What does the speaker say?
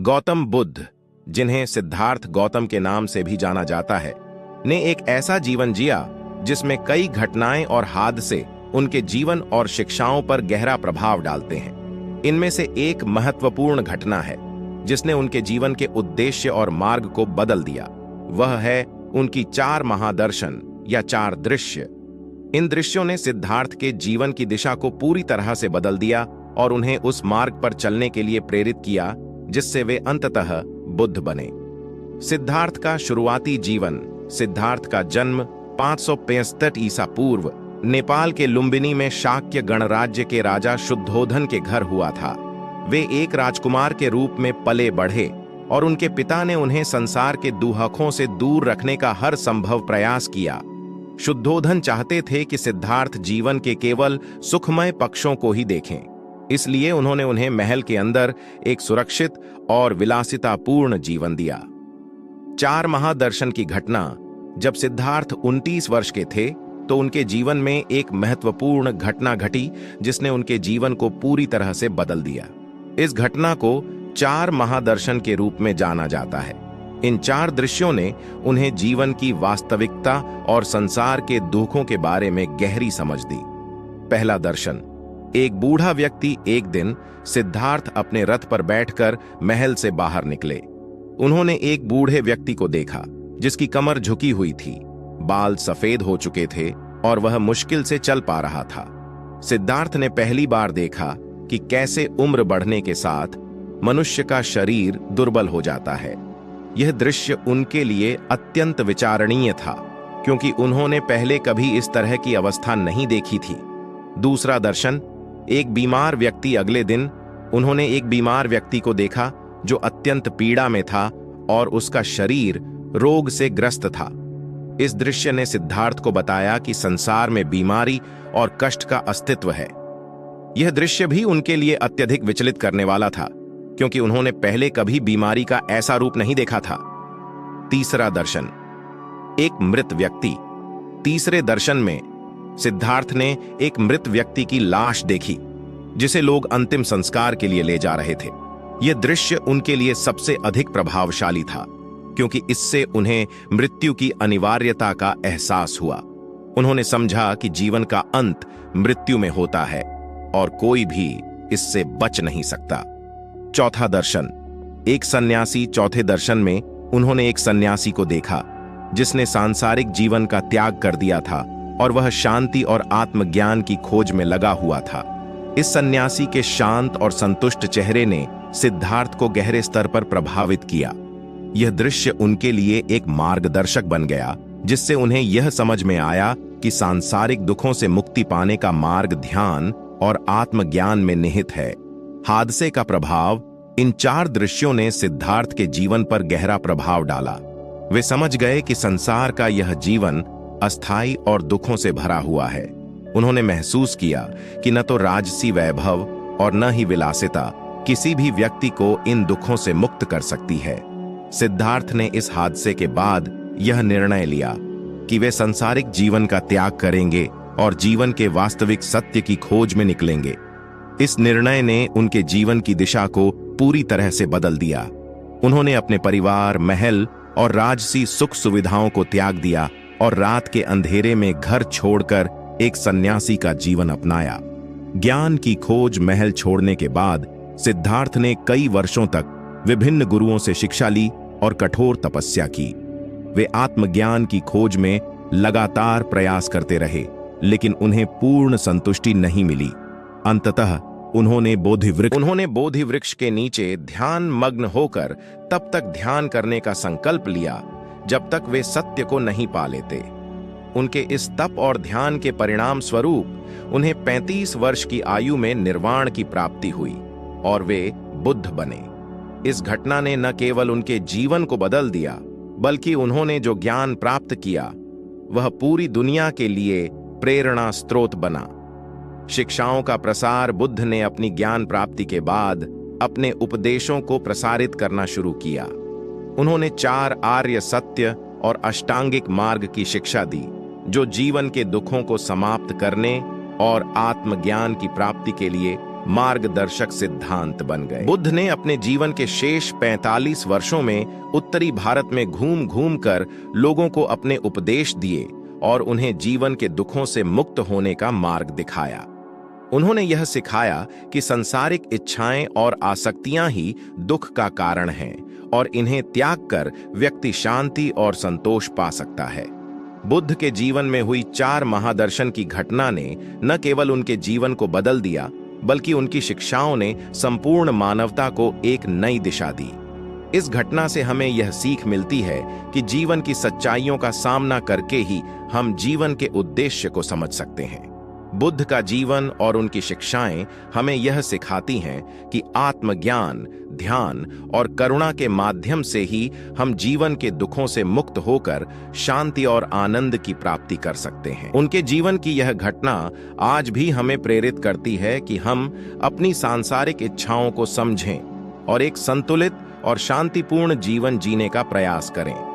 गौतम बुद्ध, जिन्हें सिद्धार्थ गौतम के नाम से भी जाना जाता है, ने एक ऐसा जीवन जिया जिसमें कई घटनाएं और हादसे उनके जीवन और शिक्षाओं पर गहरा प्रभाव डालते हैं। इनमें से एक महत्वपूर्ण घटना है जिसने उनके जीवन के उद्देश्य और मार्ग को बदल दिया। वह है उनकी 4 महादर्शन या 4 दृश्य। इन दृश्यों ने सिद्धार्थ के जीवन की दिशा को पूरी तरह से बदल दिया और उन्हें उस मार्ग पर चलने के लिए प्रेरित किया जिससे वे अंततः बुद्ध बने। सिद्धार्थ का शुरुआती जीवन। सिद्धार्थ का जन्म 565 ईसा पूर्व नेपाल के लुम्बिनी में शाक्य गणराज्य के राजा शुद्धोधन के घर हुआ था। वे एक राजकुमार के रूप में पले बढ़े और उनके पिता ने उन्हें संसार के दुहकों से दूर रखने का हर संभव प्रयास किया। शुद्धोधन चाहते थे कि सिद्धार्थ जीवन के केवल सुखमय पक्षों को ही देखें, इसलिए उन्होंने उन्हें महल के अंदर एक सुरक्षित और विलासितापूर्ण जीवन दिया। 4 महादर्शन की घटना। जब सिद्धार्थ 29 वर्ष के थे तो उनके जीवन में एक महत्वपूर्ण घटना घटी जिसने उनके जीवन को पूरी तरह से बदल दिया। इस घटना को 4 महादर्शन के रूप में जाना जाता है। इन 4 दृश्यों ने उन्हें जीवन की वास्तविकता और संसार के दुखों के बारे में गहरी समझ दी। पहला दर्शन। एक बूढ़ा व्यक्ति एक दिन सिद्धार्थ अपने रथ पर बैठकर महल से बाहर निकले। उन्होंने एक बूढ़े व्यक्ति को देखा जिसकी कमर झुकी हुई थी, बाल सफेद हो चुके थे और वह मुश्किल से चल पा रहा था। सिद्धार्थ ने पहली बार देखा कि कैसे उम्र बढ़ने के साथ मनुष्य का शरीर दुर्बल हो जाता है। यह दृश्य उनके लिए अत्यंत विचारणीय था क्योंकि उन्होंने पहले कभी इस तरह की अवस्था नहीं देखी थी। दूसरा दर्शन। एक बीमार व्यक्ति। अगले दिन उन्होंने एक बीमार व्यक्ति को देखा जो अत्यंत पीड़ा में था और उसका शरीर रोग से ग्रस्त था। इस दृश्य ने सिद्धार्थ को बताया कि संसार में बीमारी और कष्ट का अस्तित्व है। यह दृश्य भी उनके लिए अत्यधिक विचलित करने वाला था क्योंकि उन्होंने पहले कभी बीमारी का ऐसा रूप नहीं देखा था। तीसरा दर्शन। एक मृत व्यक्ति। तीसरे दर्शन में सिद्धार्थ ने एक मृत व्यक्ति की लाश देखी जिसे लोग अंतिम संस्कार के लिए ले जा रहे थे। यह दृश्य उनके लिए सबसे अधिक प्रभावशाली था क्योंकि इससे उन्हें मृत्यु की अनिवार्यता का एहसास हुआ। उन्होंने समझा कि जीवन का अंत मृत्यु में होता है और कोई भी इससे बच नहीं सकता। चौथा दर्शन। एक सन्यासी। चौथे दर्शन में उन्होंने एक सन्यासी को देखा जिसने सांसारिक जीवन का त्याग कर दिया था और वह शांति और आत्मज्ञान की खोज में लगा हुआ था। इस सन्यासी के शांत और संतुष्ट चेहरे ने सिद्धार्थ को गहरे स्तर पर प्रभावित किया। यह दृश्य उनके लिए एक मार्गदर्शक बन गया जिससे उन्हें यह समझ में आया कि सांसारिक दुखों से मुक्ति पाने का मार्ग ध्यान और आत्मज्ञान में निहित है। हादसे का प्रभाव। इन 4 दृश्यों ने सिद्धार्थ के जीवन पर गहरा प्रभाव डाला। वे समझ गए कि संसार का यह जीवन अस्थायी और दुखों से भरा हुआ है। उन्होंने महसूस किया कि न तो राजसी वैभव और न ही विलासिता किसी भी व्यक्ति को इन दुखों से मुक्त कर सकती है। सिद्धार्थ ने इस हादसे के बाद यह निर्णय लिया कि वे सांसारिक जीवन का त्याग करेंगे और जीवन के वास्तविक सत्य की खोज में निकलेंगे। इस निर्णय ने उनके जीवन की दिशा को पूरी तरह से बदल दिया। उन्होंने अपने परिवार, महल और राजसी सुख सुविधाओं को त्याग दिया और रात के अंधेरे में घर छोड़कर एक सन्यासी का जीवन अपनाया। ज्ञान की खोज। महल छोड़ने के बाद सिद्धार्थ ने कई वर्षों तक विभिन्न गुरुओं से शिक्षा ली और कठोर तपस्या की। वे आत्मज्ञान की खोज में लगातार प्रयास करते रहे, लेकिन उन्हें पूर्ण संतुष्टि नहीं मिली। अंततः उन्होंने बोधि वृक्ष के नीचे ध्यान मग्न होकर तब तक ध्यान करने का संकल्प लिया जब तक वे सत्य को नहीं पा लेते। उनके इस तप और ध्यान के परिणाम स्वरूप उन्हें 35 वर्ष की आयु में निर्वाण की प्राप्ति हुई और वे बुद्ध बने। इस घटना ने न केवल उनके जीवन को बदल दिया, बल्कि उन्होंने जो ज्ञान प्राप्त किया वह पूरी दुनिया के लिए प्रेरणा स्रोत बना। शिक्षाओं का प्रसार। बुद्ध ने अपनी ज्ञान प्राप्ति के बाद अपने उपदेशों को प्रसारित करना शुरू किया। उन्होंने 4 आर्य सत्य और अष्टांगिक मार्ग की शिक्षा दी, जो जीवन के दुखों को समाप्त करने और आत्मज्ञान की प्राप्ति के लिए मार्गदर्शक सिद्धांत बन गए। बुद्ध ने अपने जीवन के शेष 45 वर्षों में उत्तरी भारत में घूम घूम कर लोगों को अपने उपदेश दिए और उन्हें जीवन के दुखों से मुक्त होने का मार्ग दिखाया। उन्होंने यह सिखाया कि सांसारिक इच्छाएं और आसक्तियां ही दुख का कारण हैं और इन्हें त्याग कर व्यक्ति शांति और संतोष पा सकता है। बुद्ध के जीवन में हुई 4 महादर्शन की घटना ने न केवल उनके जीवन को बदल दिया, बल्कि उनकी शिक्षाओं ने संपूर्ण मानवता को एक नई दिशा दी। इस घटना से हमें यह सीख मिलती है कि जीवन की सच्चाइयों का सामना करके ही हम जीवन के उद्देश्य को समझ सकते हैं। बुद्ध का जीवन और उनकी शिक्षाएं हमें यह सिखाती हैं कि आत्मज्ञान, ध्यान और करुणा के माध्यम से ही हम जीवन के दुखों से मुक्त होकर शांति और आनंद की प्राप्ति कर सकते हैं। उनके जीवन की यह घटना आज भी हमें प्रेरित करती है कि हम अपनी सांसारिक इच्छाओं को समझें और एक संतुलित और शांतिपूर्ण जीवन जीने का प्रयास करें।